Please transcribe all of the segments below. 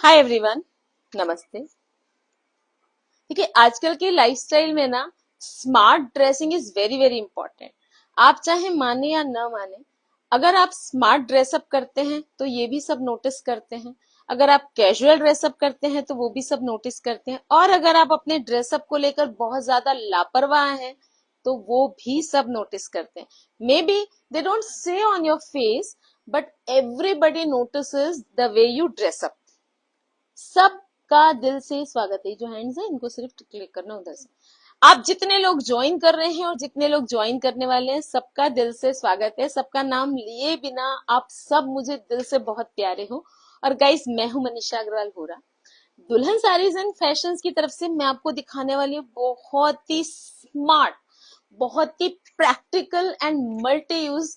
Hi everyone, नमस्ते। देखिए, आजकल के लाइफस्टाइल में ना smart dressing is very very important. आप चाहे माने या ना माने, अगर आप स्मार्ट ड्रेसअप करते हैं तो ये भी सब नोटिस करते हैं। अगर आप कैजुअल ड्रेसअप करते हैं तो वो भी सब नोटिस करते हैं। और अगर आप अपने ड्रेसअप को लेकर बहुत ज्यादा लापरवाह हैं तो वो भी सब नोटिस करते हैं। May be they don't say on your face, but everybody notices the way you dress up. सबका दिल से स्वागत है। जो हैंड्स है इनको सिर्फ क्लिक करना उधर से। आप जितने लोग ज्वाइन कर रहे हैं और जितने लोग ज्वाइन करने वाले हैं, सबका दिल से स्वागत है। सबका नाम लिए बिना आप सब मुझे दिल से बहुत प्यारे हो। और गाइस, मैं हूं मनीषा अग्रवाल होरा। दुल्हन साड़ीज एंड फैशंस की तरफ से मैं आपको दिखाने वाली हूँ बहुत ही स्मार्ट, बहुत ही practical and multi use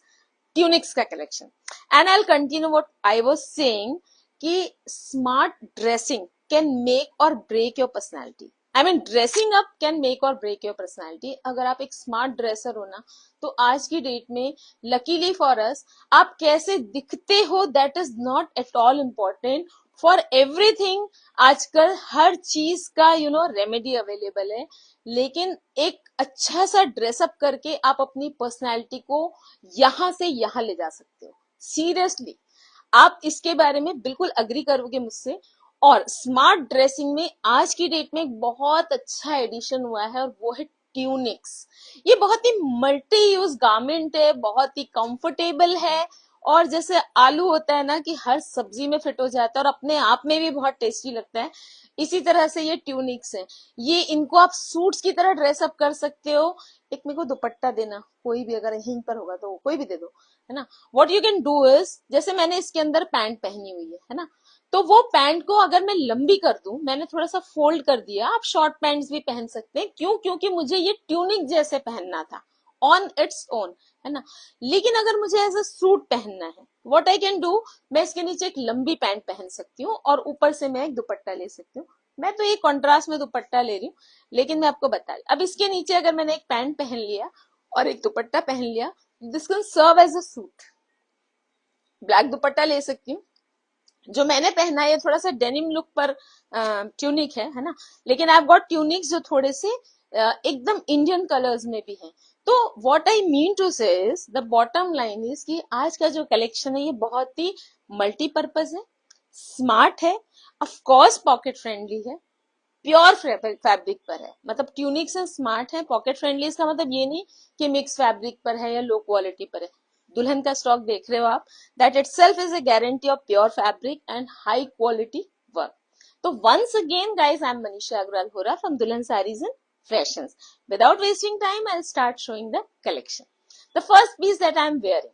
tunics का collection. And I continue what I was saying कि smart dressing can make or break your personality. I mean, dressing up can make or break your personality. अगर आप एक smart dresser हो ना, तो आज की डेट में लकीली फॉर अस, आप कैसे दिखते हो that is not at all important. For everything आजकल हर चीज का रेमेडी अवेलेबल है। लेकिन एक अच्छा सा ड्रेसअप करके आप अपनी पर्सनैलिटी को यहां से यहां ले जा सकते हो। सीरियसली, आप इसके बारे में बिल्कुल अग्री करोगे मुझसे। और स्मार्ट ड्रेसिंग में आज की डेट में एक बहुत अच्छा एडिशन हुआ है और वो है ट्यूनिक्स। ये बहुत ही मल्टी यूज गारमेंट है, बहुत ही कंफर्टेबल है। और जैसे आलू होता है ना कि हर सब्जी में फिट हो जाता है और अपने आप में भी बहुत टेस्टी लगता है, इसी तरह से ये ट्यूनिक्स है। ये इनको आप सूट्स की तरह ड्रेसअप कर सकते हो। एक मेरे को दुपट्टा देना, कोई भी अगर यहीं पर होगा तो कोई भी दे दो, है ना। What you can do is, जैसे मैंने इसके अंदर पैंट पहनी हुई है ना, तो वो पैंट को अगर मैं लंबी कर दूं, मैंने थोड़ा सा फोल्ड कर दिया। आप शॉर्ट पैंट्स भी पहन सकते हैं, क्यों? क्योंकि मुझे ये ट्यूनिक जैसे पहनना था ऑन इट्स ओन, है ना। लेकिन अगर मुझे एज अ सूट पहनना है, व्हाट आई कैन डू, मैं इसके नीचे एक लंबी पैंट पहन सकती हूँ और ऊपर से मैं एक दुपट्टा ले सकती हूँ। मैं तो ये कॉन्ट्रास्ट में दुपट्टा ले रही हूँ, लेकिन मैं आपको बता रही, अब इसके नीचे अगर मैंने एक पैंट पहन लिया और एक दुपट्टा पहन लिया, this can serve as a suit. Black dupatta ले सकती हूँ। जो मैंने पहना है ये थोड़ा सा डेनिम लुक पर ट्यूनिक है ना। लेकिन आई गॉट ट्यूनिक्स जो थोड़े से एकदम इंडियन कलर्स में भी हैं। तो व्हाट आई मीन टू से is, the bottom line is कि आज का जो कलेक्शन है ये बहुत ही मल्टीपर्पज है, स्मार्ट है, ऑफ कोर्स पॉकेट फ्रेंडली है, प्योर फैब्रिक पर है। मतलब ट्यूनिक्स एंड स्मार्ट है, पॉकेट फ्रेंडली इसका मतलब ये नहीं कि मिक्स फैब्रिक पर है या लो क्वालिटी पर है। दुल्हन का स्टॉक देख रहे हो आप, that itself is a guarantee of pure fabric and high quality work. तो once again guys, I am Manisha Agarwal Hora from Dulhan saris and Fashions. Without wasting time, I'll start showing the collection. The first piece that I'm wearing,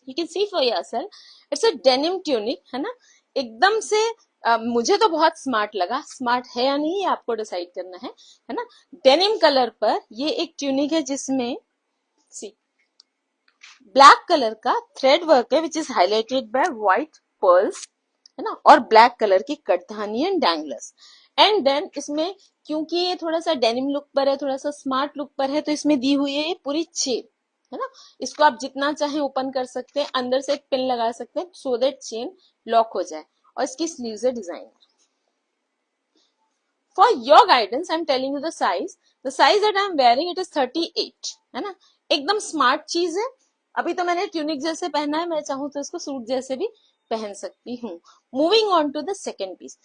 you can see for yourself, it's a denim tunic, है ना। एकदम से मुझे तो बहुत smart लगा। Smart है या नहीं ये आपको डिसाइड करना है ना। डेनिम कलर पर ये एक ट्यूनिक है जिसमें सी ब्लैक कलर का थ्रेड वर्क है, which is highlighted by white pearls, है ना। और ब्लैक कलर की कटधानी एंड डैंगलर्स। एंड देन इसमें, क्योंकि ये थोड़ा सा डेनिम लुक पर है, थोड़ा सा स्मार्ट लुक पर है, तो इसमें दी हुई है ये पूरी चेन, है ना। इसको आप जितना चाहे ओपन कर सकते हैं, अंदर से एक पिन लगा सकते हैं सो दैट चेन लॉक हो जाए। और इसकी स्लीव्स है designer. For your guidance I am telling you the size. The size that I am wearing it is 38, है ना। एकदम स्मार्ट चीज है। अभी तो मैंने ट्यूनिक जैसे पहना है, मैं चाहूँ तो इसको सूट जैसे भी पहन सकती हूँ। Moving on to the second piece.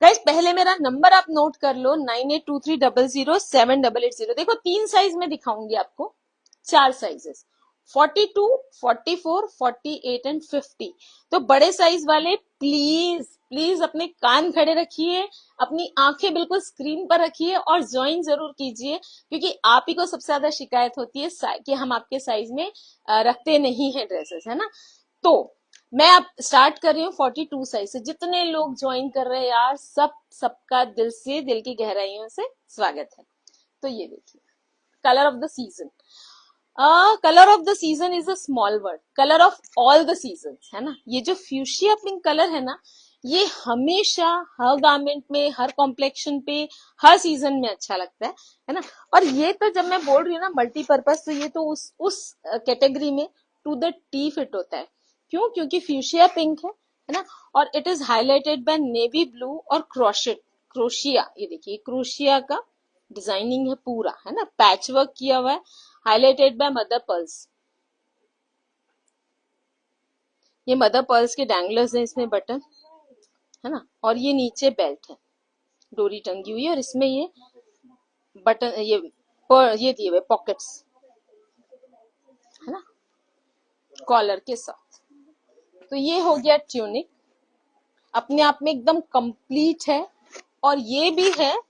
Guys, पहले मेरा नंबर आप नोट कर लो, 9823007880। देखो, 3 साइज में दिखाऊंगी आपको, 4 साइजेस, 42, 44, 48 एंड 50। तो बड़े साइज वाले प्लीज प्लीज अपने कान खड़े रखिए, अपनी आंखें बिल्कुल स्क्रीन पर रखिए और ज्वाइन जरूर कीजिए, क्योंकि आप ही को सबसे ज्यादा शिकायत होती है कि हम आपके साइज में रखते नहीं है ड्रेसेस, है ना। तो मैं अब स्टार्ट कर रही हूँ 42 साइज से। जितने लोग ज्वाइन कर रहे हैं यार, सबका दिल से, दिल की गहराइयों से स्वागत है। तो ये देखिए, colour of the season. Colour of the season is a small word, colour of all the season, है ना। ये जो फ्यूशिया पिंक कलर है ना, ये हमेशा हर गारमेंट में, हर कॉम्प्लेक्शन पे, हर सीजन में अच्छा लगता है ना। और ये तो जब मैं बोल रही हूँ ना मल्टीपर्पज, तो ये तो उस कैटेगरी में टू द टी फिट होता है। क्यों? क्योंकि फ्यूशिया पिंक है, है ना। और it is highlighted by navy blue और क्रोशिया, ये देखिए क्रोशिया का डिजाइनिंग है पूरा, है ना, पैच वर्क किया हुआ है, हाईलाइटेड बाय मदर पर्ल्स। ये मदर पर्ल्स के डैंगलर्स हैं इसमें, बटन, है ना। और ये नीचे बेल्ट है, डोरी टंगी हुई है, और इसमें ये बटन, ये दिए हुए पॉकेट्स, है ना, कॉलर के साथ। तो ये हो गया ट्यूनिक, अपने आप में एकदम कंप्लीट है। और ये भी है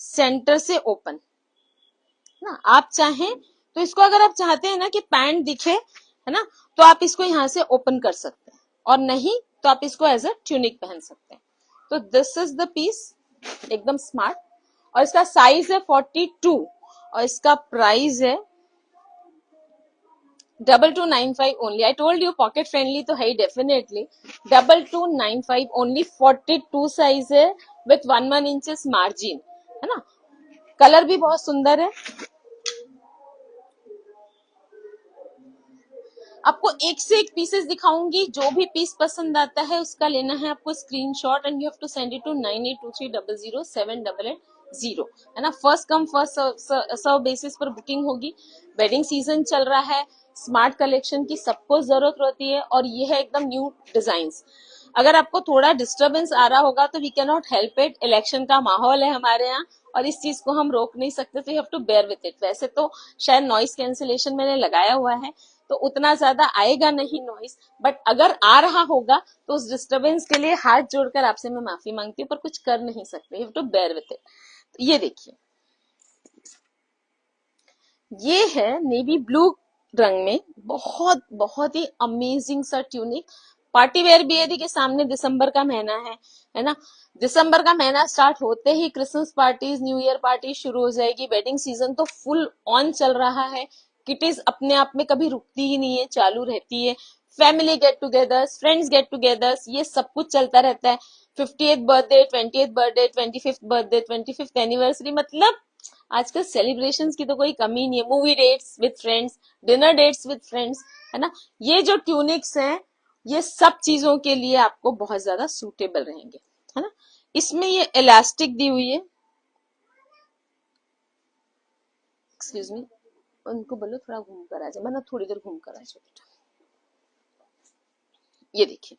सेंटर से ओपन ना। आप चाहें तो इसको, अगर आप चाहते हैं ना कि पैंट दिखे, है ना, तो आप इसको यहां से ओपन कर सकते हैं, और नहीं तो आप इसको एज अ ट्यूनिक पहन सकते हैं। तो दिस इज द पीस, एकदम स्मार्ट। और इसका साइज है 42, और इसका प्राइस है 2295 only. I told you pocket friendly तो है ही डेफिनेटली। 2295 ओनली, 42 साइज है विथ 1 इंचेस मार्जिन, है ना। कलर भी बहुत सुंदर है। आपको एक से एक पीसेस दिखाऊंगी, जो भी पीस पसंद आता है उसका लेना है आपको screenshot, and you have to send it to 9823007800, है ना। First come first serve basis पर बुकिंग होगी। वेडिंग सीजन चल रहा है, स्मार्ट कलेक्शन की सबको जरूरत होती है, और ये है एकदम न्यू डिजाइन्स। अगर आपको थोड़ा डिस्टरबेंस आ रहा होगा तो we can not help it, election का माहौल है हमारे यहाँ, और इस चीज को हम रोक नहीं सकते, तो you have to bear with it. वैसे तो शायद नॉइस कैंसिलेशन मैंने लगाया हुआ है, तो उतना ज्यादा आएगा नहीं नॉइस, बट अगर आ रहा होगा तो उस डिस्टरबेंस के लिए हाथ जोड़कर आपसे मैं माफी मांगती हूँ, पर कुछ कर नहीं सकते, you have to bear with it. तो ये देखिए, ये है नेवी ब्लू रंग में, बहुत बहुत ही अमेजिंग सा ट्यूनिक। पार्टी वेयर भी है। देखिए सामने दिसंबर का महीना है ना। दिसंबर का महीना स्टार्ट होते ही Christmas parties, new year party शुरू हो जाएगी, वेडिंग सीजन तो फुल ऑन चल रहा है। किटीज अपने आप में कभी रुकती ही नहीं है, चालू रहती है। Family get togethers, friends get togethers, ये सब कुछ चलता रहता है। 50th birthday, 20th birthday, 25th birthday, 25th anniversary, मतलब आजकल सेलिब्रेशंस की तो कोई कमी नहीं है। Movie dates with friends, dinner dates with friends, है ना। ये जो ट्यूनिक्स हैं, ये सब चीजों के लिए आपको बहुत ज्यादा सूटेबल रहेंगे, है ना। इसमें ये इलास्टिक दी हुई है, एक्सक्यूज मी, उनको बोलो थोड़ा घूम कर आ जाए, मतलब थोड़ी देर घूम कर आ जाओ बेटा। ये देखिए,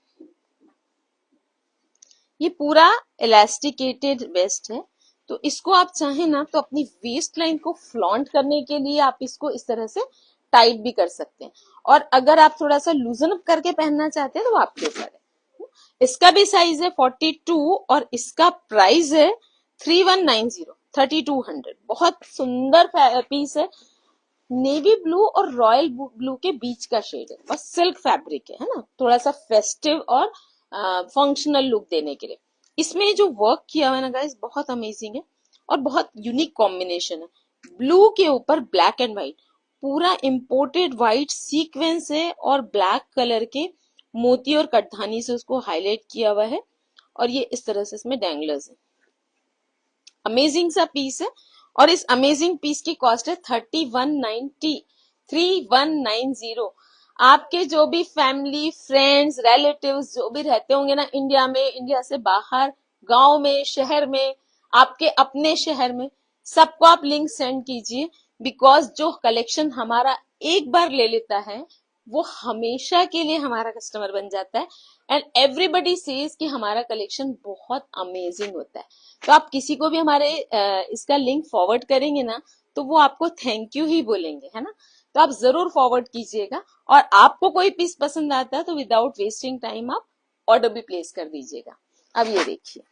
ये पूरा इलास्टिकेटेड वेस्ट है। तो इसको आप चाहें ना तो अपनी वेस्ट लाइन को फ्लॉन्ट करने के लिए आप इसको इस तरह से टाइट भी कर सकते हैं, और अगर आप थोड़ा सा लूजन अप करके पहनना चाहते हैं तो आपके ऊपर है। इसका भी साइज है 42, और इसका प्राइस है 3190, 3200। बहुत सुंदर पीस है। नेवी ब्लू और रॉयल ब्लू के बीच का शेड है, और सिल्क फैब्रिक है ना, थोड़ा सा फेस्टिव और फंक्शनल लुक देने के लिए। इसमें जो वर्क किया हुआ है ना गाइस, बहुत अमेजिंग है, और बहुत यूनिक कॉम्बिनेशन है। ब्लू के ऊपर ब्लैक एंड व्हाइट, पूरा इंपोर्टेड व्हाइट सीक्वेंस है, और ब्लैक कलर के मोती और कटधानी से उसको हाईलाइट किया हुआ है, और ये इस तरह से इसमें डैंगलर्स है। अमेजिंग सा पीस है, और इस अमेजिंग पीस की कॉस्ट है 3190, 3190। आपके जो भी फैमिली, फ्रेंड्स, रिलेटिव्स जो भी रहते होंगे ना इंडिया में, इंडिया से बाहर, गांव में, शहर में, आपके अपने शहर में, सबको आप लिंक सेंड कीजिए। बिकॉज जो कलेक्शन हमारा एक बार ले लेता है, वो हमेशा के लिए हमारा कस्टमर बन जाता है, एंड एवरीबडी सेज कि हमारा कलेक्शन बहुत अमेजिंग होता है। तो आप किसी को भी हमारे इसका लिंक फॉरवर्ड करेंगे ना, तो वो आपको थैंक यू ही बोलेंगे, है ना। तो आप जरूर फॉरवर्ड कीजिएगा, और आपको कोई पीस पसंद आता है तो विदाउट वेस्टिंग टाइम आप ऑर्डर भी प्लेस कर दीजिएगा। अब ये देखिए,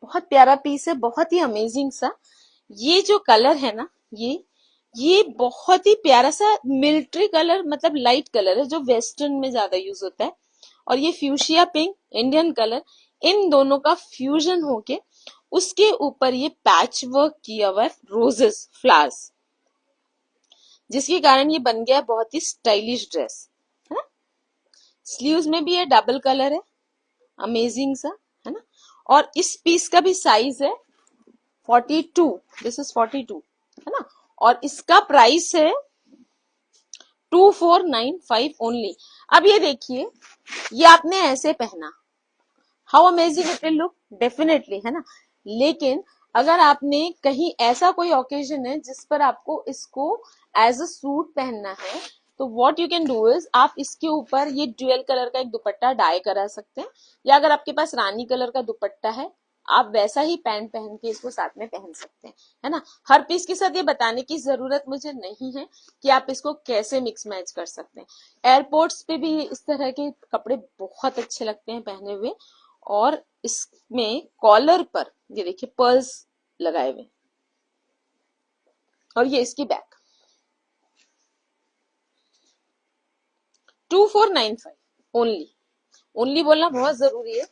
बहुत प्यारा पीस है, बहुत ही अमेजिंग सा। ये जो कलर है ना, ये बहुत ही प्यारा सा मिलिट्री कलर, मतलब लाइट कलर है, जो वेस्टर्न में ज्यादा यूज होता है। और ये फ्यूशिया पिंक, इंडियन कलर, इन दोनों का फ्यूजन होके उसके ऊपर ये पैच वर्क किया हुआ है, रोजेस, फ्लावर्स, जिसके कारण ये बन गया बहुत ही स्टाइलिश ड्रेस, है ना। स्लीव्स में भी ये डबल कलर है, अमेजिंग सा, है ना। और इस पीस का भी साइज है 42, दिस इज 42, है ना। और इसका प्राइस है 2495 ओनली। अब ये देखिए, ये आपने ऐसे पहना, how amazing it will look, definitely, है ना। लेकिन अगर आपने कहीं ऐसा कोई ओकेजन है जिस पर आपको इसको एज अ सूट पहनना है, तो what you can do is, आप इसके ऊपर ये ड्यूअल कलर का एक दुपट्टा डाई करा सकते हैं, या अगर आपके पास रानी कलर का दुपट्टा है, आप वैसा ही पैंट पहन के इसको साथ में पहन सकते हैं, है ना। हर पीस के साथ ये बताने की जरूरत मुझे नहीं है कि आप इसको कैसे मिक्स मैच कर सकते हैं। एयरपोर्ट्स पे भी इस तरह के कपड़े बहुत अच्छे लगते हैं पहने हुए, और इसमें कॉलर पर ये देखिए पर्ल्स लगाए हुए, और ये इसकी बैक 2495 ओनली। ओनली बोलना बहुत जरूरी है,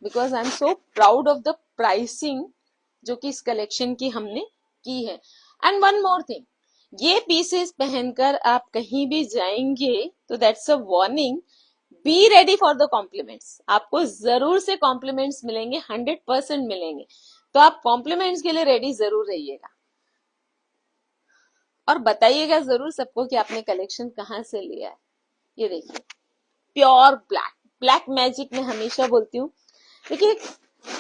because I am so proud of the pricing जो कि इस कलेक्शन की हमने की है। एंड वन मोर थिंग, ये पीसेस पहनकर आप कहीं भी जाएंगे तो that's a warning, be ready for the compliments. आपको जरूर से कॉम्प्लीमेंट्स मिलेंगे, 100% मिलेंगे, तो आप कॉम्प्लीमेंट्स के लिए रेडी जरूर रहिएगा। और बताइएगा जरूर सबको कि आपने कलेक्शन कहाँ से लिया है। ये देखिए, प्योर ब्लैक, ब्लैक मैजिक मैं हमेशा बोलती हूँ। देखिए,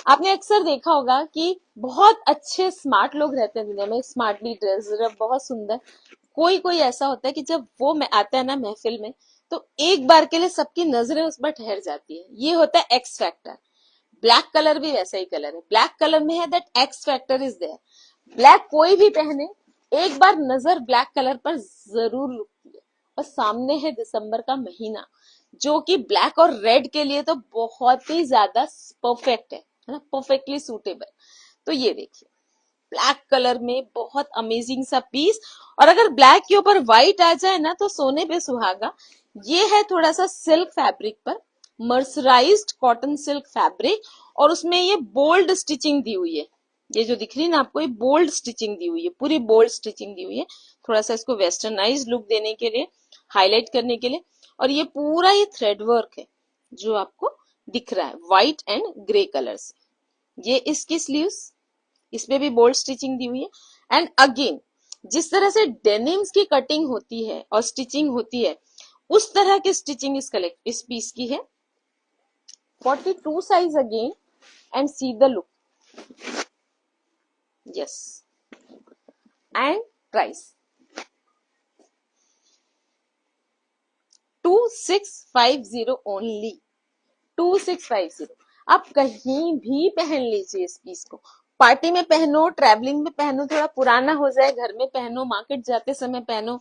आपने अक्सर देखा होगा कि बहुत अच्छे स्मार्ट लोग रहते हैं दुनिया में, स्मार्टली ड्रेस्ड, बहुत सुंदर। कोई कोई ऐसा होता है कि जब वो आता है ना महफिल में, तो एक बार के लिए सबकी नजरें उस पर ठहर जाती है। ये होता है एक्स फैक्टर। ब्लैक कलर भी वैसा ही कलर है, ब्लैक कलर में है that X factor is there. Black कोई भी पहने, एक बार नजर ब्लैक कलर पर जरूर रुकती है। और सामने है दिसंबर का महीना, जो कि ब्लैक और रेड के लिए तो बहुत ही ज्यादा परफेक्ट है ना, परफेक्टली सूटेबल। तो ये देखिए, ब्लैक कलर में बहुत अमेजिंग सा पीस, और अगर ब्लैक के ऊपर व्हाइट आ जाए ना तो सोने पे सुहागा। ये है थोड़ा सा सिल्क फैब्रिक पर, मर्सराइज्ड कॉटन सिल्क फैब्रिक, और उसमें ये बोल्ड स्टिचिंग दी हुई है। ये जो दिख रही है ना आपको, ये बोल्ड स्टिचिंग दी हुई है, पूरी बोल्ड स्टिचिंग दी हुई है, थोड़ा सा इसको वेस्टर्नाइज लुक देने के लिए, हाईलाइट करने के लिए। और ये पूरा ये थ्रेड वर्क है जो आपको दिख रहा है व्हाइट एंड ग्रे कलर से। ये इसकी स्लीव्स, इसमें भी बोल्ड स्टिचिंग दी हुई है। एंड अगेन, जिस तरह से डेनिम्स की कटिंग होती है और स्टिचिंग होती है, उस तरह की स्टिचिंग इस पीस की है। 42 size again, and see the look, yes. And price 2650 only, 2650। आप कहीं भी पहन लीजिए इस पीस को, पार्टी में पहनो, ट्रैवलिंग में पहनो, थोड़ा पुराना हो जाए घर में पहनो, मार्केट जाते समय पहनो,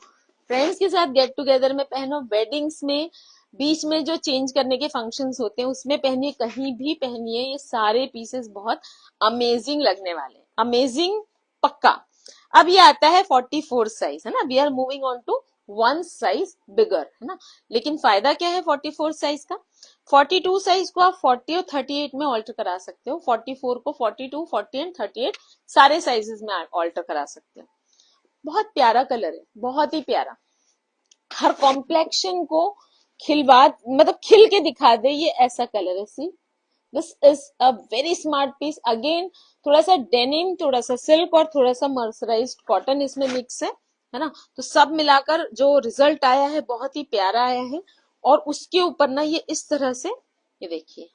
फ्रेंड्स के साथ गेट टुगेदर में पहनो, वेडिंग्स में, बीच में जो चेंज करने के फंक्शंस होते हैं उसमें पहनिए, कहीं भी पहनिए। ये सारे पीसेस बहुत अमेजिंग लगने वाले, अमेजिंग पक्का। अब ये आता है 44 साइज, है ना। We are moving on to one size bigger, है ना। लेकिन फायदा क्या है 44 साइज का, 42 साइज को आप 40 और 38 में ऑल्टर करा सकते हो, 44 को 42, 40 एंड 38 सारे साइजेस में ऑल्टर करा सकते हो। बहुत प्यारा कलर है, बहुत ही प्यारा, हर कॉम्प्लेक्शन को खिलवा, मतलब खिल के दिखा दे, ये ऐसा कलर है। See, this is a very smart piece. Again, थोड़ा सा डेनिम, थोड़ा सा सिल्क और थोड़ा सा मर्सराइज्ड कॉटन इसमें मिक्स है ना। तो सब मिलाकर जो रिजल्ट आया है बहुत ही प्यारा आया है। और उसके ऊपर ना ये इस तरह से, ये देखिए,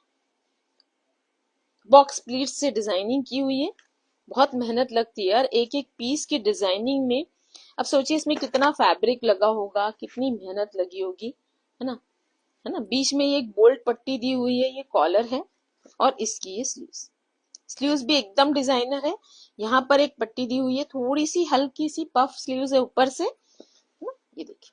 बॉक्स प्लीट्स से डिजाइनिंग की हुई है। बहुत मेहनत लगती है यार एक एक पीस की डिजाइनिंग में। अब सोचिए इसमें कितना फैब्रिक लगा होगा, कितनी मेहनत लगी होगी, है ना, है ना। बीच में ये एक बोल्ट पट्टी दी हुई है, ये कॉलर है, और इसकी ये स्लीव्स, स्लीव्स भी एकदम डिजाइनर है। यहाँ पर एक पट्टी दी हुई है, थोड़ी सी हल्की सी पफ स्लीव्स है ऊपर से, ये देखिए।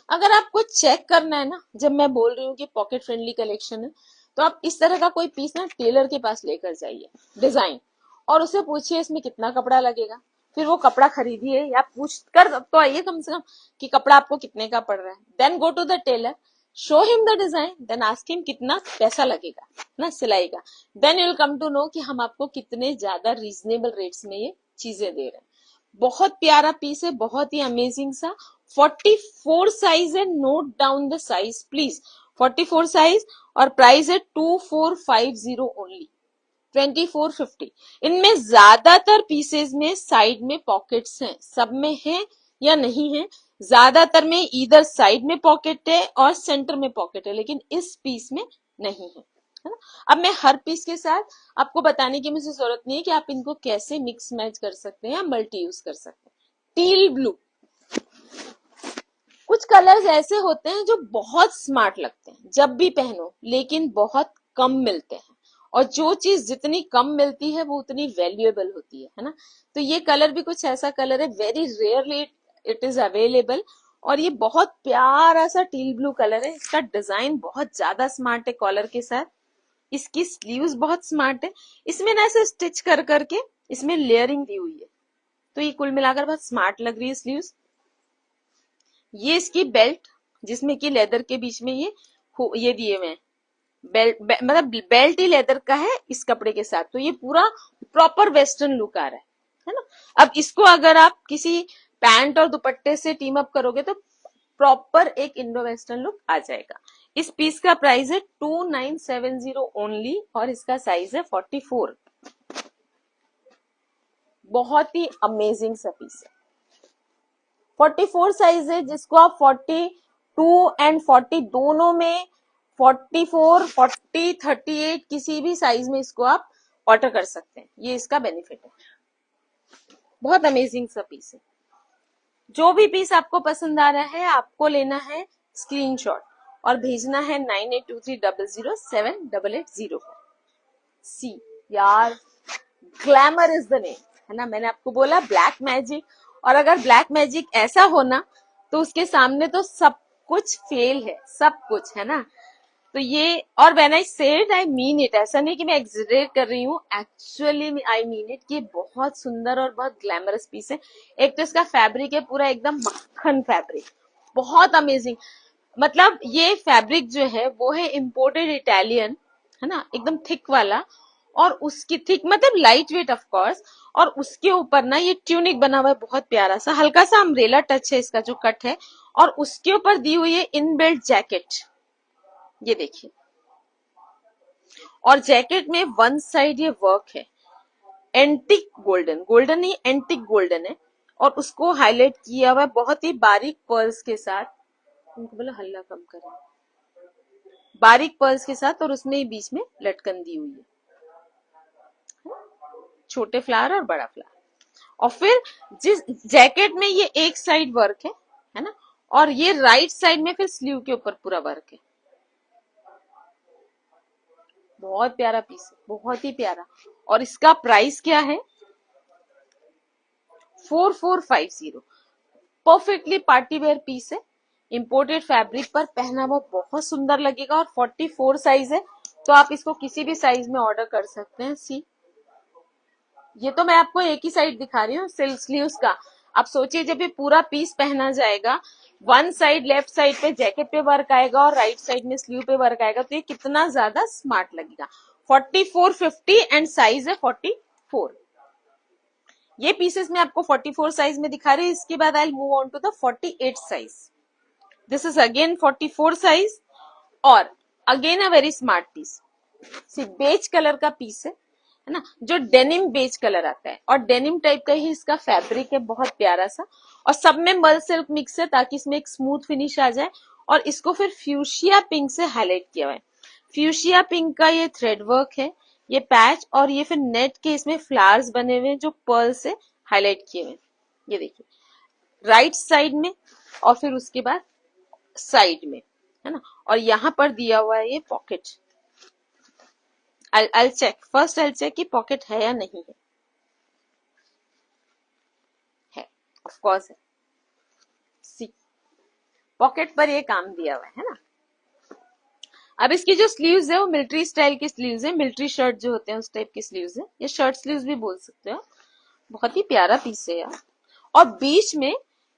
अगर आपको चेक करना है ना, जब मैं बोल रही हूँ कि पॉकेट फ्रेंडली कलेक्शन है, तो आप इस तरह का कोई पीस ना टेलर के पास लेकर जाइए डिजाइन, और उससे पूछिए इसमें कितना कपड़ा लगेगा। फिर वो कपड़ा खरीदिए, या पूछ कर तो आइए कम से कम कि कपड़ा आपको कितने का पड़ रहा है। Then go to the tailor, show him the design, then ask him कितना पैसा लगेगा ना सिलाई का। Then you will come to know कि हम आपको कितने ज्यादा रीजनेबल रेट्स में ये चीजें दे रहे हैं। बहुत प्यारा पीस है, बहुत ही अमेजिंग सा। 44 साइज है, note down the size please, 44 size, और प्राइस है 2450 ओनली, 2450। इनमें ज्यादातर पीसेस में साइड में पॉकेट्स हैं, सब में है या नहीं है ज्यादातर में इधर साइड में पॉकेट है और सेंटर में पॉकेट है, लेकिन इस पीस में नहीं है ना। अब मैं हर पीस के साथ आपको बताने की मुझे जरूरत नहीं है कि आप इनको कैसे मिक्स मैच कर सकते हैं या मल्टी यूज कर सकते हैं। टील ब्लू, कुछ कलर्स ऐसे होते हैं जो बहुत स्मार्ट लगते हैं जब भी पहनो, लेकिन बहुत कम मिलते हैं, और जो चीज जितनी कम मिलती है वो उतनी वैल्यूएबल होती है ना। तो ये कलर भी कुछ ऐसा कलर है, very rarely it is available, और ये बहुत प्यारा सा टील ब्लू कलर है। इसका डिजाइन बहुत ज्यादा स्मार्ट है कॉलर के साथ, इसकी स्लीव्स बहुत स्मार्ट है, इसमें ना ऐसे स्टिच कर करके इसमें लेयरिंग दी हुई है, तो ये कुल मिलाकर बहुत स्मार्ट लग रही है स्लीव्स। ये इसकी बेल्ट, जिसमें कि लेदर के बीच में ये दिए हुए हैं, मतलब बेल्ट ही लेदर का है इस कपड़े के साथ, तो ये पूरा प्रॉपर वेस्टर्न लुक आ रहा है ना। अब इसको अगर आप किसी पैंट और दुपट्टे से टीम अप करोगे तो प्रॉपर एक इंडो वेस्टर्न लुक आ जाएगा। इस पीस का प्राइस है 2970 ओनली, और इसका साइज है 44। बहुत ही अमेजिंग सा पीस है। 44 साइज है, जिसको आप 42 एंड 40 दोनों में, 44, 40, 38 किसी भी साइज में इसको आप ऑर्डर कर सकते हैं। ये इसका बेनिफिट है, बहुत अमेजिंग सा पीस है। जो भी पीस आपको पसंद आ रहा है आपको लेना है स्क्रीनशॉट और भेजना है 9823007880 पर। सी यार, ग्लैमर इज द नेम, है ना। मैंने आपको बोला ब्लैक मैजिक, और अगर ब्लैक मैजिक ऐसा होना तो उसके सामने तो सब कुछ फेल है, सब कुछ, है ना। तो ये, और when I said I mean it, ऐसा नहीं कि मैं एग्जैजरेट कर रही हूँ, एक्चुअली आई मीन इट कि बहुत सुंदर और बहुत ग्लैमरस पीस है। एक तो इसका फैब्रिक है पूरा एकदम मक्खन फैब्रिक, बहुत अमेजिंग। मतलब ये फैब्रिक जो है वो है इम्पोर्टेड इटालियन, है ना, एकदम थिक वाला, और उसकी थिक मतलब लाइट वेट ऑफ कोर्स, और उसके ऊपर ना ये ट्यूनिक बना हुआ है बहुत प्यारा सा, हल्का सा अम्ब्रेला टच है इसका जो कट है, और उसके ऊपर दी हुई है इनबिल्ट जैकेट, ये देखिए। और जैकेट में वन साइड ये वर्क है, एंटिक गोल्डन, गोल्डन नहीं एंटिक गोल्डन है, और उसको हाईलाइट किया हुआ है बहुत ही बारीक पर्ल्स के साथ। उनको बोला हल्ला कम करें, बारीक पर्ल्स के साथ, और उसमें बीच में लटकन दी हुई है, छोटे फ्लावर और बड़ा फ्लावर। और फिर जिस जैकेट में ये एक साइड वर्क है ना, और ये राइट साइड में फिर स्लीव के ऊपर पूरा वर्क है। बहुत प्यारा पीस है, बहुत ही प्यारा। और इसका प्राइस क्या है? 4450। परफेक्टली पार्टी वेयर पीस है, इंपोर्टेड फैब्रिक पर पहना हुआ बहुत सुंदर लगेगा, और 44 साइज है, तो आप इसको किसी भी साइज में ऑर्डर कर सकते हैं। सी, ये तो मैं आपको एक ही साइड दिखा रही हूँ सिल्क स्लीव्स का। आप सोचिए जब ये पूरा पीस पहना जाएगा, वन साइड लेफ्ट साइड पे जैकेट पे वर्क आएगा और राइट साइड में स्लीव पे वर्क आएगा, तो ये कितना ज्यादा स्मार्ट लगेगा। 4450 एंड साइज है 44। ये पीसेस मैं आपको 44 साइज में दिखा रही हूँ। इसके बाद I move on to the 48 size. This is again 44 size, और again a very smart piece. See, beige colour का पीस है ना, जो डेनिम बेज कलर आता है, और डेनिम टाइप का ही इसका फैब्रिक है, बहुत प्यारा सा, और सब में मल सिल्क मिक्स है ताकि इसमें एक स्मूथ फिनिश आ जाए। और इसको फिर फ्यूशिया पिंक से हाईलाइट किया हुआ है। फ्यूशिया पिंक का ये थ्रेड वर्क है, ये पैच, और ये फिर नेट के इसमें फ्लावर्स बने हुए जो पर्ल से हाईलाइट किए हुए। ये देखिए राइट साइड में, और फिर उसके बाद साइड में, है ना। और यहाँ पर दिया हुआ है ये pocket. I'll check first, I'll check कि पॉकेट है या नहीं है ऑफ कोर्स है। सी, पॉकेट पर ये काम दिया हुआ है ना। अब इसकी जो स्लीव्स है वो मिलिट्री स्टाइल की स्लीव्स है, मिलिट्री शर्ट जो होते हैं उस टाइप की स्लीव्स है, ये शर्ट स्लीव्स भी बोल सकते हो। बहुत ही प्यारा पीस है यार। और बीच में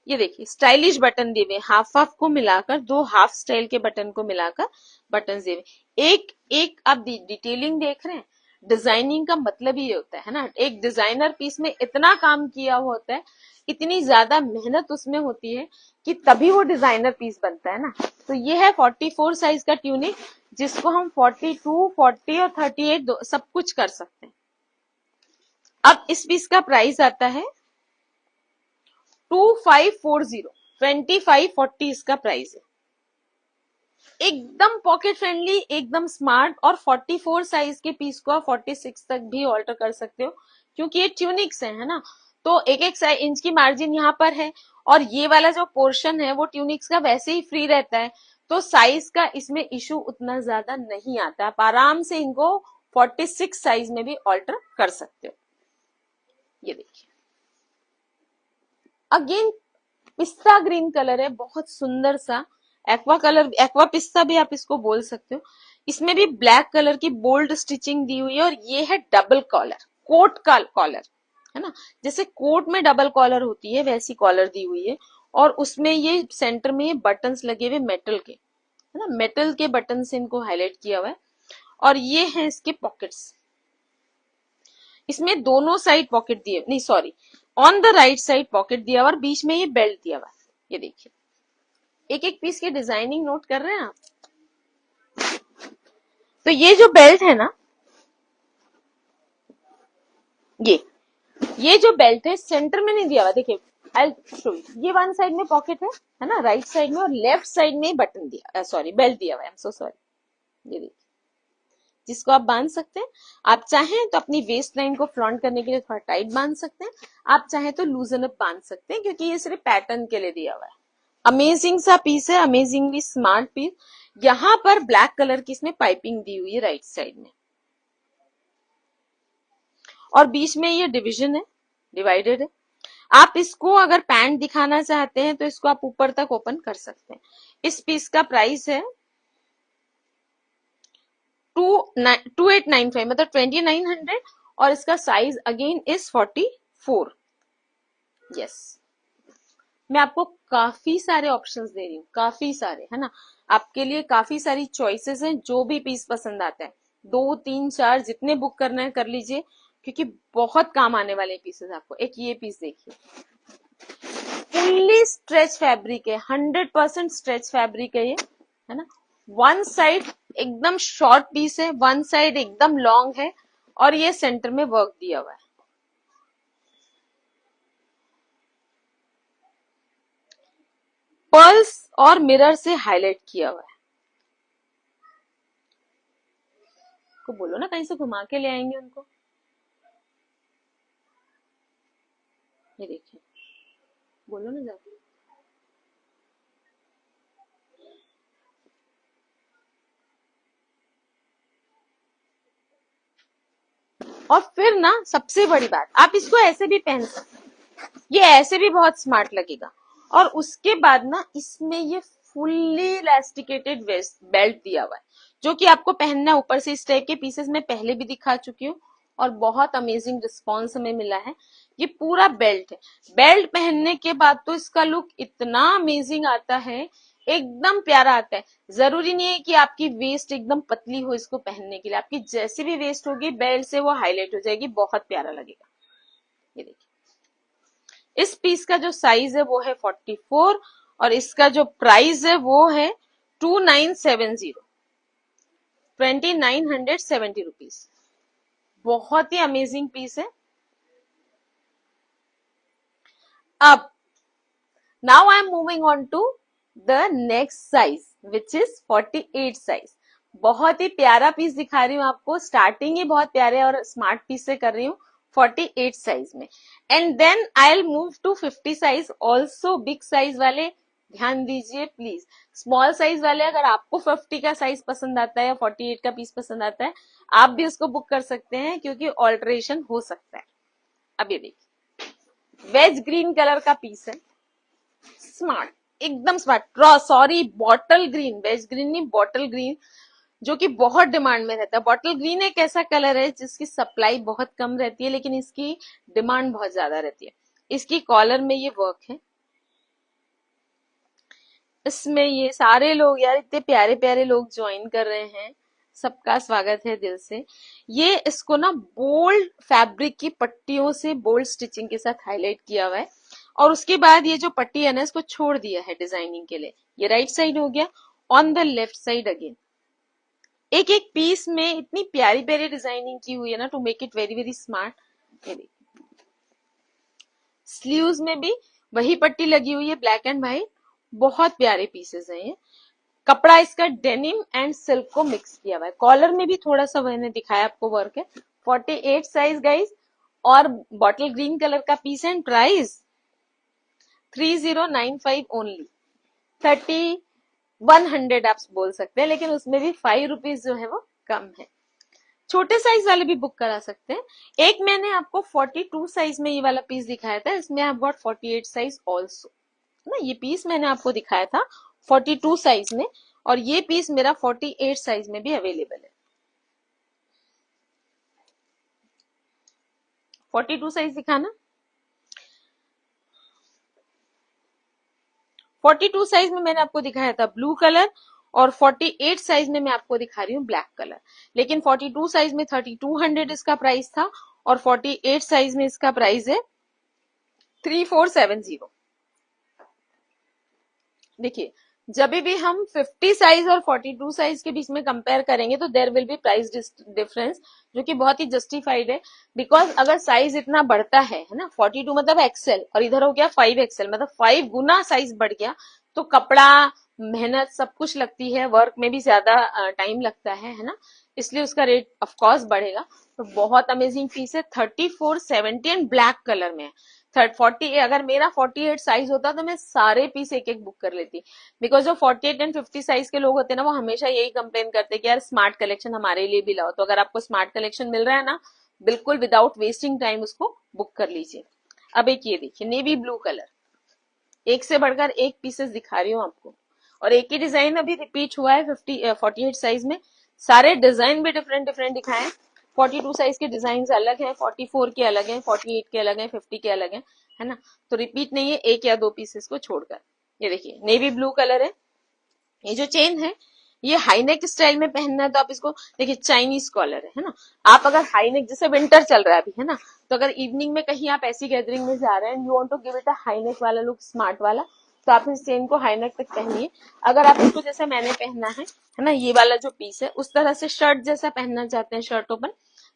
ये देखिए स्टाइलिश बटन दिए हुए, हाफ हाफ को मिलाकर, दो हाफ स्टाइल के बटन को मिलाकर बटन दिए हुए। एक एक आप डिटेलिंग देख रहे हैं, डिजाइनिंग का मतलब ये होता है ना, एक डिजाइनर पीस में इतना काम किया हुआ होता है, इतनी ज्यादा मेहनत उसमें होती है कि तभी वो डिजाइनर पीस बनता है ना। तो ये है 44 साइज का ट्यूनिक, जिसको हम 42, 40 और 38 सब कुछ कर सकते हैं। अब इस पीस का प्राइस आता है 2540। 25-40 इसका प्राइस है। एकदम पॉकेट फ्रेंडली, एकदम स्मार्ट, और 44 साइज के पीस को आप 46 तक भी ऑल्टर कर सकते हो, क्योंकि ये ट्यूनिक्स है ना, तो एक एक इंच की मार्जिन यहाँ पर है, और ये वाला जो पोर्शन है वो ट्यूनिक्स का वैसे ही फ्री रहता है, तो साइज का इसमें इशू उतना ज्यादा नहीं आता। आप आराम से इनको 46 साइज में भी ऑल्टर कर सकते हो। ये देखिए, अगेन पिस्ता ग्रीन कलर है, बहुत सुंदर सा एक्वा कलर, एक्वा पिस्ता भी आप इसको बोल सकते हो। इसमें भी ब्लैक कलर की बोल्ड स्टिचिंग दी हुई है, और ये है डबल कॉलर, कोट का कॉलर है ना, जैसे कोट में डबल कॉलर होती है वैसी कॉलर दी हुई है, और उसमें ये सेंटर में ये बटन्स लगे हुए मेटल के, है ना, मेटल के बटन से इनको हाईलाइट किया हुआ है। और ये है इसके पॉकेट्स, इसमें दोनों साइड पॉकेट दिए, नहीं sorry, on the right side pocket दिया हुआ और बीच में ये बेल्ट दिया हुआ है। ये देखिए, एक एक पीस की डिजाइनिंग नोट कर रहे हैं आप। तो ये जो बेल्ट है ना, ये जो बेल्ट है सेंटर में नहीं दिया हुआ, देखिए आई शो यू, ये वन साइड में पॉकेट है ना, राइट साइड में, और लेफ्ट साइड में बटन दिया, सॉरी बेल्ट दिया हुआ है, आई एम सो सॉरी। ये देखिए, जिसको आप बांध सकते हैं। आप चाहें तो अपनी वेस्ट लाइन को फ्लॉन्ट करने के लिए थोड़ा टाइट बांध सकते हैं, आप चाहें तो लूजन अप बांध सकते हैं, क्योंकि ये सिर्फ पैटर्न के लिए दिया हुआ है। अमेजिंग सा पीस है, अमेजिंगली स्मार्ट पीस। यहां पर ब्लैक कलर की इसमें पाइपिंग दी हुई है राइट साइड में, और बीच में ये डिवीजन है, डिवाइडेड है। आप इसको अगर पैंट दिखाना चाहते हैं तो इसको आप ऊपर तक ओपन कर सकते हैं। इस पीस का प्राइस है 2895, मतलब 2900, और इसका साइज अगेन इज 44। यस, मैं आपको काफी सारे ऑप्शंस दे रही हूँ, काफी सारे, है ना, आपके लिए काफी सारी चॉइसेस हैं। जो भी पीस पसंद आता है, 2 3 4 जितने बुक करना है कर लीजिए, क्योंकि बहुत काम आने वाले पीसेस आपको। एक ये पीस देखिए, फुल्ली स्ट्रेच फैब्रिक है, 100% स्ट्रेच फैब्रिक है ये, है ना। वन साइड एकदम शॉर्ट पीस है, वन साइड एकदम लॉन्ग है, और ये सेंटर में वर्क दिया हुआ है। पर्ल्स और मिरर से हाईलाइट किया हुआ है। को बोलो ना कहीं से घुमा के ले आएंगे उनको। ये देखिए, बोलो ना जाके। और फिर ना सबसे बड़ी बात, आप इसको ऐसे भी पहन सकते हैं, ये ऐसे भी बहुत स्मार्ट लगेगा। और उसके बाद ना इसमें ये फुल्ली इलास्टिकेटेड वेस्ट बेल्ट दिया हुआ है, जो कि आपको पहनना है ऊपर से। इस टाइप के पीसेस में पहले भी दिखा चुकी हूँ, और बहुत अमेजिंग रिस्पॉन्स हमें मिला है। ये पूरा बेल्ट है, बेल्ट पहनने के बाद तो इसका लुक इतना अमेजिंग आता है, एकदम प्यारा आता है। जरूरी नहीं है कि आपकी वेस्ट एकदम पतली हो इसको पहनने के लिए, आपकी जैसी भी वेस्ट होगी बेल्ट से वो हाईलाइट हो जाएगी, बहुत प्यारा लगेगा। ये देखिए, इस पीस का जो साइज है वो है 44, और इसका जो प्राइस है वो है 2970, 2970 रुपीज। बहुत ही अमेजिंग पीस है। अब now I am moving on to the next size which is 48 size. बहुत ही प्यारा पीस दिखा रही हूँ आपको, स्टार्टिंग ही बहुत प्यारे और स्मार्ट पीस से कर रही हूँ 48 साइज में, and then I will move to 50 size, also big size वाले। ध्यान दीजिए प्लीज, स्मॉल साइज वाले अगर आपको 50 का साइज पसंद आता है या 48 का पीस पसंद आता है, आप भी उसको बुक कर सकते हैं, क्योंकि ऑल्टरेशन हो सकता है। अब ये देखिए, वेज ग्रीन कलर का पीस है, स्मार्ट, एकदम स्मार्ट, सॉरी बॉटल ग्रीन, वेज ग्रीन नहीं बॉटल ग्रीन, जो कि बहुत डिमांड में रहता है। बॉटल ग्रीन एक ऐसा कलर है जिसकी सप्लाई बहुत कम रहती है, लेकिन इसकी डिमांड बहुत ज्यादा रहती है। इसकी कॉलर में ये वर्क है, इसमें ये सारे लोग, यार इतने प्यारे प्यारे लोग ज्वाइन कर रहे हैं, सबका स्वागत है दिल से। ये इसको ना बोल्ड फैब्रिक की पट्टियों से बोल्ड स्टिचिंग के साथ हाईलाइट किया हुआ है, और उसके बाद ये जो पट्टी है ना इसको छोड़ दिया है डिजाइनिंग के लिए। ये राइट साइड हो गया, on the left side again एक एक पीस में इतनी प्यारी प्यारी डिजाइनिंग की हुई है ना, to make it very very smart. Sleeves में भी वही पट्टी लगी हुई है ब्लैक एंड व्हाइट, बहुत प्यारे पीसेस हैं ये। कपड़ा इसका डेनिम एंड सिल्क को मिक्स किया हुआ है। कॉलर में भी थोड़ा सा मैंने दिखाया आपको वर्क है। 48 साइज गाइस, और बॉटल ग्रीन कलर का पीस एंड प्राइस 3095 ओनली। 3100 आप बोल सकते हैं, लेकिन उसमें भी 5 रुपीज जो है वो कम है। छोटे साइज वाले भी बुक करा सकते हैं। एक मैंने आपको 42 साइज में ये वाला पीस दिखाया था, इसमें आप गॉट 48 साइज ऑल्सो ना। ये पीस मैंने आपको दिखाया था 42 साइज में, और ये पीस मेरा 48 साइज में भी अवेलेबल है। 42 साइज दिखाना। 42 साइज में मैंने आपको दिखाया था ब्लू कलर, और 48 साइज में मैं आपको दिखा रही हूँ ब्लैक कलर। लेकिन 42 साइज में 3200 इसका प्राइस था, और 48 साइज में इसका प्राइस है 3470। देखिए, जब भी हम 50 साइज और 42 साइज के बीच में कंपेयर करेंगे तो there will be price difference, जो कि बहुत ही जस्टिफाइड है। बिकॉज अगर साइज इतना बढ़ता है ना, 42 मतलब एक्सेल, और इधर हो गया 5 एक्सेल, मतलब 5 गुना साइज बढ़ गया, तो कपड़ा, मेहनत सब कुछ लगती है, वर्क में भी ज्यादा टाइम लगता है ना, इसलिए उसका रेट ऑफकोर्स बढ़ेगा। तो बहुत अमेजिंग पीस है। 3470 एंड ब्लैक कलर में है। 40, अगर मेरा 48 साइज होता तो मैं सारे पीस एक एक बुक कर लेती। बिकॉज जो 48 एंड 50 साइज के लोग होते हैं ना, वो हमेशा यही कंप्लेन करते हैं कि यार स्मार्ट कलेक्शन हमारे लिए भी लाओ। तो अगर आपको स्मार्ट कलेक्शन मिल रहा है ना, बिल्कुल विदाउट वेस्टिंग टाइम उसको बुक कर लीजिए। अब एक ये देखिए नेवी ब्लू कलर, एक से बढ़कर एक पीसेस दिखा रही हूँ आपको, और एक ही डिजाइन अभी रिपीट हुआ है 48 साइज में। सारे डिजाइन भी डिफरेंट डिफरेंट दिखाए हैं। 42 साइज के डिजाइन अलग हैं, 44 के अलग हैं, 48 के अलग हैं, 50 के अलग हैं, है ना। तो रिपीट नहीं है एक या दो पीसेस को छोड़कर। ये देखिए नेवी ब्लू कलर है। ये जो चेन है, ये हाईनेक स्टाइल में पहनना है तो आप इसको देखिए, चाइनीज कॉलर है ना। आप अगर हाईनेक, जैसे विंटर चल रहा है अभी, है ना, तो अगर इवनिंग में कहीं आप ऐसी गैदरिंग में जा रहे हैं, you want to give it a high neck वाला लुक, स्मार्ट वाला, तो आप इस चेन को हाईनेक तक पहनिए। अगर आप इसको जैसे मैंने पहना है ना, ये वाला जो पीस है, उस तरह से शर्ट जैसा पहनना चाहते हैं, शर्ट ओपन,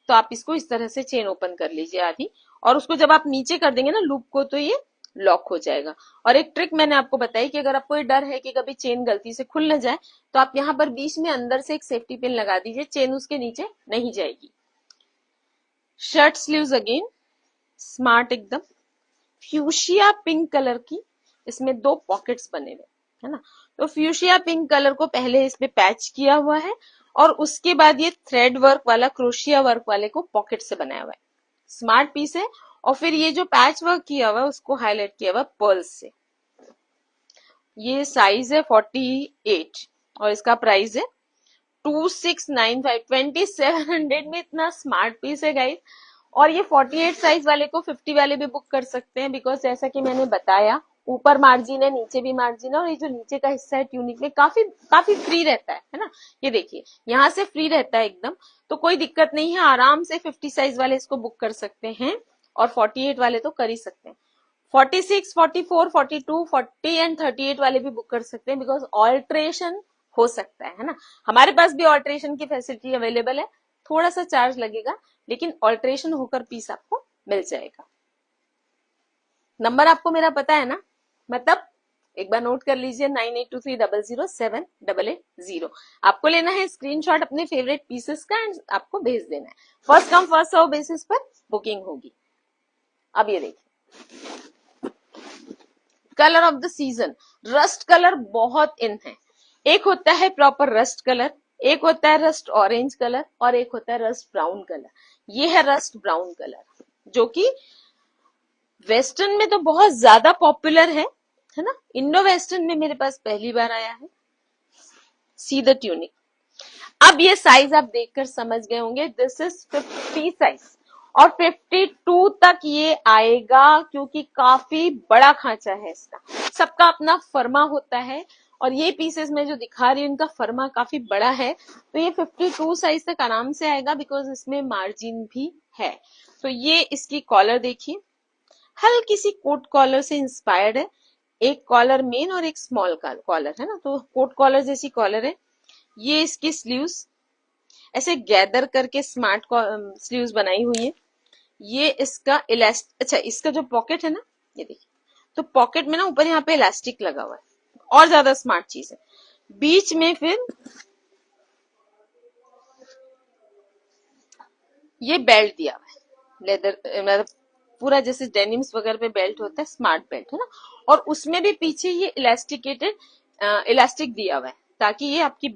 तो आप इसको इस तरह से चेन ओपन कर लीजिए आधी, और उसको जब आप नीचे कर देंगे ना लूप को, तो ये लॉक हो जाएगा। और एक ट्रिक मैंने आपको बताई कि अगर आपको ये डर है कि कभी चेन गलती से खुल न जाए, तो आप यहाँ पर बीच में अंदर से एक सेफ्टी पिन लगा दीजिए, चेन उसके नीचे नहीं जाएगी। शर्ट स्लीव्स अगेन स्मार्ट एकदम, फ्यूशिया पिंक कलर की, इसमें दो पॉकेट्स बने हुए, है ना। तो फ्यूशिया पिंक कलर को पहले इस पे पैच किया हुआ है, और उसके बाद ये थ्रेड वर्क वाला, क्रोशिया वर्क वाले को पॉकेट से बनाया हुआ है। स्मार्ट पीस है। और फिर ये जो पैच वर्क किया हुआ है उसको हाईलाइट किया हुआ है पर्ल्स से। ये साइज है 48, और इसका प्राइस है 2695। 2700 में इतना स्मार्ट पीस है गाइस। और ये 48 साइज वाले को 50 वाले भी बुक कर सकते हैं, बिकॉज जैसा कि मैंने बताया, ऊपर मार्जिन है, नीचे भी मार्जिन है, और ये जो नीचे का हिस्सा है ट्यूनिक में काफी काफी फ्री रहता है ना। ये देखिए यहाँ से फ्री रहता है एकदम, तो कोई दिक्कत नहीं है, आराम से 50 साइज वाले इसको बुक कर सकते हैं, और 48 वाले तो कर ही सकते हैं। 46, 44, 42, 40 एंड 38 वाले भी बुक कर सकते हैं, बिकॉज ऑल्ट्रेशन हो सकता है ना। हमारे पास भी ऑल्ट्रेशन की फैसिलिटी अवेलेबल है, थोड़ा सा चार्ज लगेगा, लेकिन ऑल्ट्रेशन होकर पीस आपको मिल जाएगा। नंबर आपको मेरा पता है ना, मतलब एक बार नोट कर लीजिए, 9823007880। आपको लेना है स्क्रीनशॉट अपने फेवरेट पीसेस का, एंड आपको भेज देना है। First come first serve basis पर बुकिंग होगी। अब ये देखिए, colour of the season, rust colour बहुत इन है। एक होता है प्रॉपर रस्ट कलर, एक होता है रस्ट ऑरेंज कलर, और एक होता है रस्ट ब्राउन कलर। ये है रस्ट ब्राउन कलर, जो कि वेस्टर्न में तो बहुत ज्यादा पॉपुलर है ना। इंडो वेस्टर्न में मेरे पास पहली बार आया है। See the tunic. अब ये साइज आप देखकर समझ गए होंगे, दिस इज 50 साइज, और 52 तक ये आएगा, क्योंकि काफी बड़ा खांचा है इसका। सबका अपना फर्मा होता है, और ये पीसेस में जो दिखा रही हूँ इनका फर्मा काफी बड़ा है, तो ये 52 साइज तक आराम से आएगा, बिकॉज इसमें मार्जिन भी है। तो ये इसकी कॉलर देखिए, हल्की सी कोट कॉलर से इंस्पायर्ड है। एक कॉलर मेन और एक स्मॉल कॉलर है ना, तो कोट कॉलर जैसी कॉलर है। ये इसकी स्लीव्स ऐसे गैदर करके स्मार्ट स्लीव्स बनाई हुई है। ये इसका इलास्टिक, अच्छा इसका जो पॉकेट है ना, ये देखिए तो पॉकेट में ना ऊपर यहाँ पे इलास्टिक लगा हुआ है, और ज्यादा स्मार्ट चीज है। बीच में फिर ये बेल्ट दिया हुआ है, लेदर मतलब पूरा जैसे डेनिम्स वगैरह पे बेल्ट होता है, स्मार्ट बेल्ट है ना। और उसमें भी पीछे ये इलास्टिकेटेड इलास्टिक दिया हुआ है, ताकि ये आपकी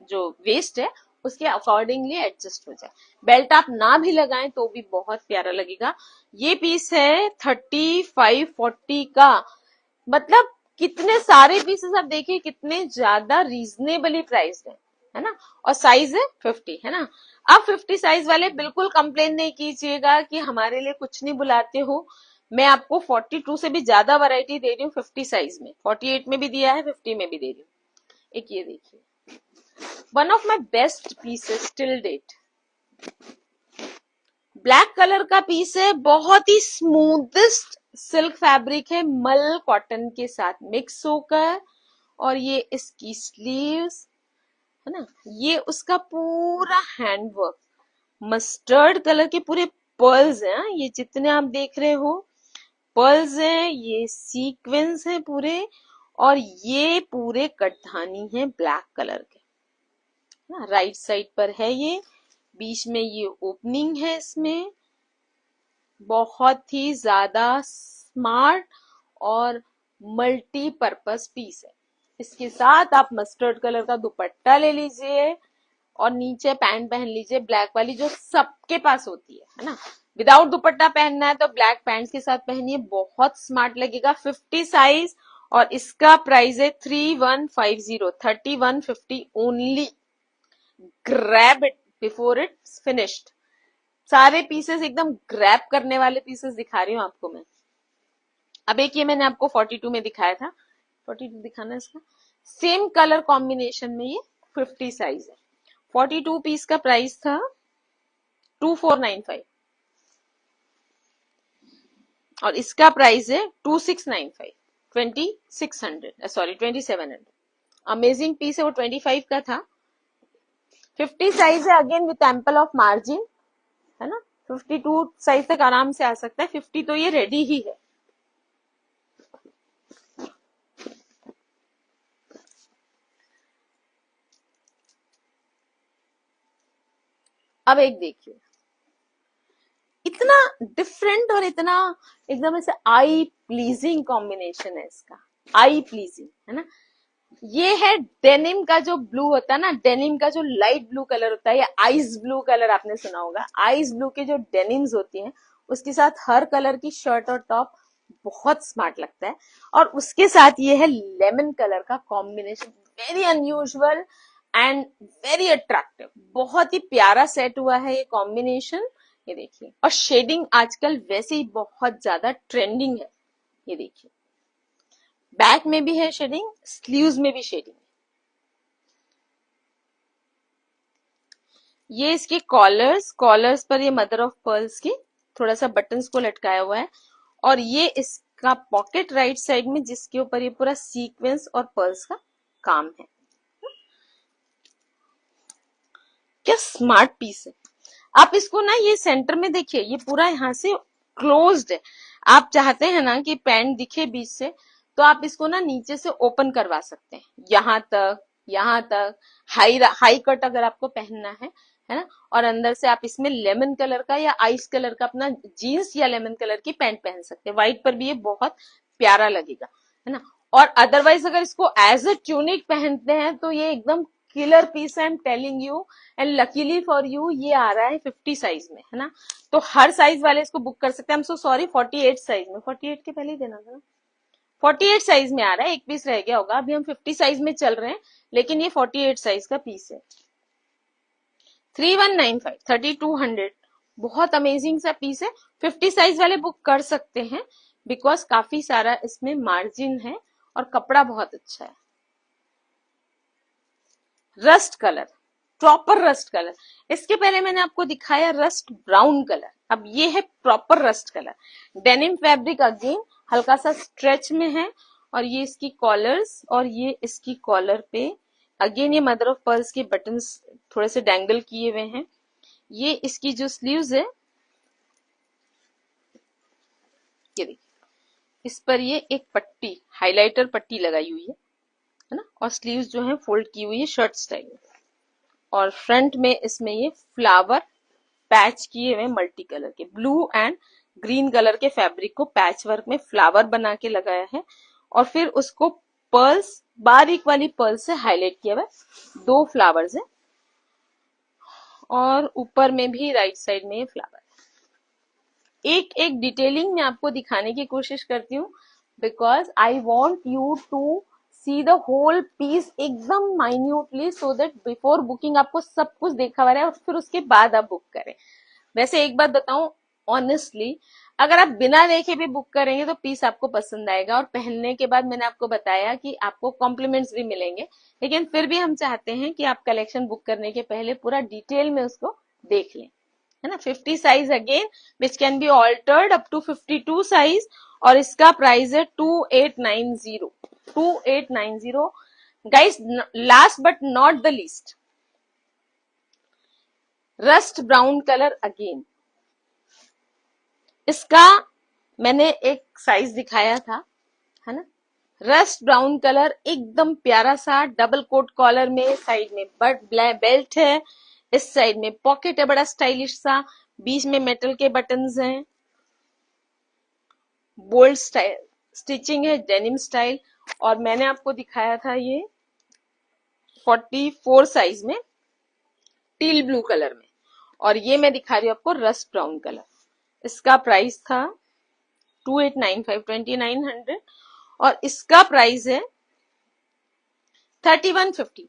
जो वेस्ट है उसके अकॉर्डिंगली एडजस्ट हो जाए। बेल्ट आप ना भी लगाएं तो भी बहुत प्यारा लगेगा। ये पीस है 35-40 का, मतलब कितने सारे पीसेस आप देखिए कितने ज्यादा रीजनेबली प्राइस्ड है ना। और साइज है 50, है ना। अब 50 साइज वाले बिल्कुल कंप्लेन नहीं कीजिएगा कि हमारे लिए कुछ नहीं बुलाते हो। मैं आपको 42 से भी ज्यादा वैरायटी दे रही हूँ 50 साइज में, 48 में भी दिया है, 50 में भी दे रही हूँ। एक ये देखिए, one of my best pieces till date, black colour का पीस है, बहुत ही स्मूथेस्ट सिल्क फैब्रिक है, मल कॉटन के साथ मिक्स होकर। और ये इसकी स्लीव्स है ना, ये उसका पूरा हैंडवर्क, मस्टर्ड कलर के पूरे पर्ल्स हैं, ये जितने आप देख रहे हो पर्ल्स हैं, ये सीक्वेंस हैं पूरे, और ये पूरे कटधानी हैं ब्लैक कलर के ना। राइट साइड पर है ये, बीच में ये ओपनिंग है, इसमें बहुत ही ज्यादा स्मार्ट और मल्टीपर्पस पीस है। इसके साथ आप मस्टर्ड कलर का दुपट्टा ले लीजिए और नीचे पैंट पहन लीजिए ब्लैक वाली, जो सबके पास होती है ना। विदाउट दुपट्टा पहनना है तो ब्लैक पैंट्स के साथ पहनिए, बहुत स्मार्ट लगेगा। 50 साइज, और इसका प्राइस है 3150, 3150 only. Grab it before it's finished. सारे पीसेस एकदम ग्रैब करने वाले पीसेस दिखा रही हूँ आपको मैं। अब एक ये मैंने आपको 42 में दिखाया था, 42 दिखाना इसका, सेम कलर कॉम्बिनेशन में ये 50 साइज है। 42 पीस का प्राइस था 2495, और इसका प्राइस है 2695, 2600, सॉरी 2700। अमेजिंग पीस है, वो 25 का था। 50 साइज है, again with ample of margin, है ना। 52 साइज तक आराम से आ सकता है, 50 तो ये रेडी ही है। अब एक देखिए, इतना डिफरेंट और इतना एकदम ऐसे आई प्लीजिंग कॉम्बिनेशन है इसका, आई प्लीजिंग, है ना। ये है डेनिम का जो ब्लू होता है ना, डेनिम का जो लाइट ब्लू कलर होता है, या आइस ब्लू कलर आपने सुना होगा। आइस ब्लू के जो डेनिम्स होती हैं उसके साथ हर कलर की शर्ट और टॉप बहुत स्मार्ट लगता है। और उसके साथ ये है लेमन कलर का combination, very unusual and very attractive. बहुत ही प्यारा सेट हुआ है ये कॉम्बिनेशन, ये देखिए। और शेडिंग आजकल वैसे ही बहुत ज्यादा ट्रेंडिंग है, ये देखिए। बैक में भी है शेडिंग, स्लीव्स में भी शेडिंग। ये इसके कॉलर्स, कॉलर्स पर ये मदर ऑफ पर्ल्स की थोड़ा सा बटन्स को लटकाया हुआ है। और ये इसका पॉकेट राइट साइड में, जिसके ऊपर ये पूरा सीक्वेंस और पर्ल्स का काम है। क्या स्मार्ट पीस है। आप इसको ना ये सेंटर में देखिए, ये पूरा यहाँ से क्लोज्ड है। आप चाहते हैं ना कि पैंट दिखे बीच से, तो आप इसको ना नीचे से ओपन करवा सकते हैं, यहाँ तक, यहाँ तक। हाई हाई कट अगर आपको पहनना है ना। और अंदर से आप इसमें लेमन कलर का या आइस कलर का अपना जीन्स या लेमन कलर की पैंट पहन सकते हैं। व्हाइट पर भी ये बहुत प्यारा लगेगा, है ना। और अदरवाइज अगर इसको एज अ ट्यूनिक पहनते हैं तो ये एकदम killer piece, I am telling you. And luckily for you ये आ रहा है 50 साइज में, है ना। तो हर साइज वाले इसको बुक कर सकते हैं। आई एम सो सॉरी, 48 साइज में, 48 के पहले ही देना था ना। 48 साइज में आ रहा है, एक पीस रह गया होगा। अभी हम 50 साइज में चल रहे हैं, लेकिन ये 48 साइज का पीस है। 3195, 3200, बहुत अमेजिंग सा पीस है। 50 साइज वाले बुक कर सकते हैं, बिकॉज काफी सारा इसमें मार्जिन है और कपड़ा बहुत अच्छा है। Rust colour, proper rust colour. इसके पहले मैंने आपको दिखाया रस्ट ब्राउन कलर, अब ये है proper rust colour. Denim fabric, again हल्का सा स्ट्रेच में है। और ये इसकी कॉलर्स, और ये इसकी कॉलर पे अगेन ये मदर ऑफ पर्ल्स के बटन्स थोड़े से डैंगल किए हुए हैं। ये इसकी जो स्लीव्स है, ये देखिए, इस पर ये एक पट्टी, हाइलाइटर पट्टी लगाई हुई है ना, और स्लीव्स जो है फोल्ड की हुई है शर्ट स्टाइल में, और फ्रंट में इसमें ये फ्लावर पैच किए हुए मल्टी कलर के, ब्लू एंड ग्रीन कलर के फैब्रिक को पैच वर्क में फ्लावर बना के लगाया है, और फिर उसको पर्ल्स, बारीक वाली पर्ल से हाईलाइट किया हुआ है, 2 फ्लावर्स है, और ऊपर में भी राइट साइड में ये फ्लावर। एक एक डिटेलिंग में आपको दिखाने की कोशिश करती हूँ, because I want you to see the whole piece एकदम minutely, so that before booking आपको सब कुछ देखा हुआ है और फिर उसके बाद आप बुक करें। वैसे एक बात बताऊं ऑनेस्टली, अगर आप बिना देखे भी बुक करेंगे तो पीस आपको पसंद आएगा, और पहनने के बाद मैंने आपको बताया कि आपको कॉम्प्लीमेंट्स भी मिलेंगे, लेकिन फिर भी हम चाहते हैं कि आप कलेक्शन बुक करने के पहले पूरा डिटेल में उसको देख लें, है ना। 50 size again which can be altered up to 52 size, और इसका प्राइस है 2890। 2890 guys. Last but not the least, rust brown colour again. इसका मैंने एक साइज दिखाया था, है ना। रस्ट ब्राउन कलर एकदम प्यारा सा, डबल कोट कॉलर में, साइड में बट बेल्ट है, इस साइड में पॉकेट है बड़ा स्टाइलिश सा, बीच में मेटल के बटन्स हैं, बोल्ड स्टाइल स्टिचिंग है, डेनिम स्टाइल, और मैंने आपको दिखाया था ये 44 साइज में टील ब्लू कलर में, और ये मैं दिखा रही हूँ आपको रस्ट ब्राउन कलर। इसका प्राइस था 2895, 2900, और इसका प्राइस है 3150,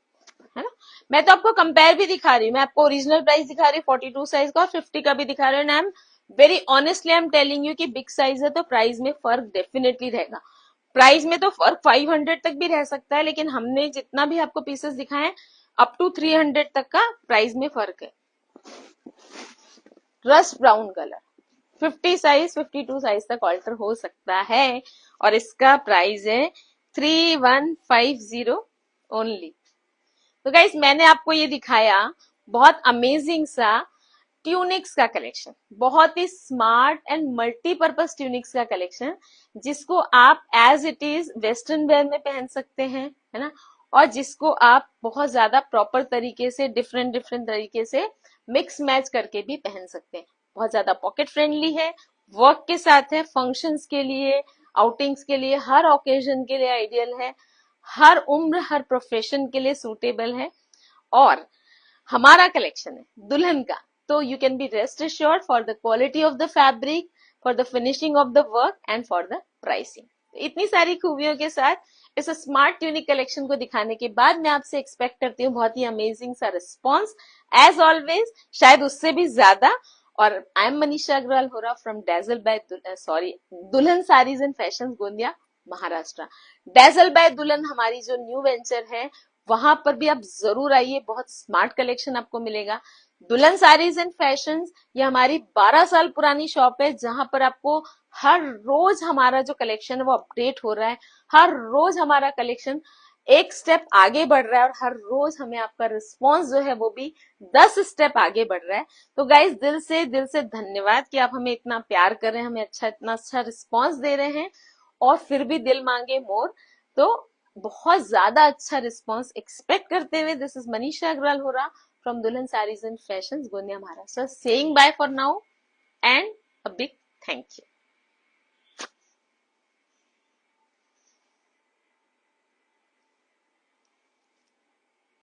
है ना। मैं तो आपको कंपेयर भी दिखा रही हूँ, मैं आपको ओरिजिनल प्राइस दिखा रही हूँ 42 साइज का, और 50 का भी दिखा रही हूँ। I am very honestly I am telling you कि बिग साइज है तो प्राइस में फर्क डेफिनेटली रहेगा। प्राइस में तो फर्क 500 तक भी रह सकता है, लेकिन हमने जितना भी आपको पीसेस दिखाए अप टू 300 तक का प्राइस में फर्क है। Rust brown colour, 50 size 52 size तक ऑल्टर हो सकता है, और इसका प्राइस है 3150 ओनली। तो गाइस मैंने आपको ये दिखाया बहुत अमेजिंग सा ट्यूनिक्स का कलेक्शन, बहुत ही स्मार्ट एंड मल्टीपर्पज ट्यूनिक्स का कलेक्शन, जिसको आप as it is western wear में पहन सकते हैं, है ना, और जिसको आप बहुत ज्यादा प्रॉपर तरीके से डिफरेंट डिफरेंट तरीके से मिक्स मैच करके भी पहन सकते हैं। बहुत ज्यादा पॉकेट फ्रेंडली है, वर्क के साथ है, फंक्शंस के लिए, आउटिंग्स के लिए, हर ओकेजन के लिए आइडियल है, हर उम्र हर प्रोफेशन के लिए सूटेबल है, और हमारा कलेक्शन है दुल्हन का, तो you can be rest assured for the quality of the fabric, for the finishing of the work and for the pricing. इतनी सारी खूबियों के साथ इस स्मार्ट ट्यूनिक कलेक्शन को दिखाने के बाद मैं आपसे एक्सपेक्ट करती हूँ बहुत ही अमेजिंग सा रिस्पॉन्स, एज ऑलवेज, शायद उससे भी ज्यादा। और आई am Manisha Agarwal Hora from Dazzle by Dulhan saris and fashion, Gondia, Maharashtra. Dazzle by Dulhan हमारी जो न्यू वेंचर है, वहां पर भी आप जरूर आइए, बहुत स्मार्ट कलेक्शन आपको मिलेगा। दुल्हन साड़ीज एंड फैशन ये हमारी 12 साल पुरानी शॉप है, जहां पर आपको हर रोज हमारा जो कलेक्शन है वो अपडेट हो रहा है, हर रोज हमारा कलेक्शन एक स्टेप आगे बढ़ रहा है, और हर रोज हमें आपका रिस्पॉन्स जो है वो भी 10 स्टेप आगे बढ़ रहा है। तो गाइज दिल से धन्यवाद कि आप हमें इतना प्यार कर रहे हैं, हमें इतना अच्छा रिस्पॉन्स दे रहे हैं, और फिर भी दिल मांगे मोर। तो बहुत ज्यादा अच्छा रिस्पॉन्स एक्सपेक्ट करते हुए, दिस इज मनीषा अग्रवाल हो रहा from Dulhan saris and fashion, Gondia, Maharashtra, saying bye for now and a big thank you.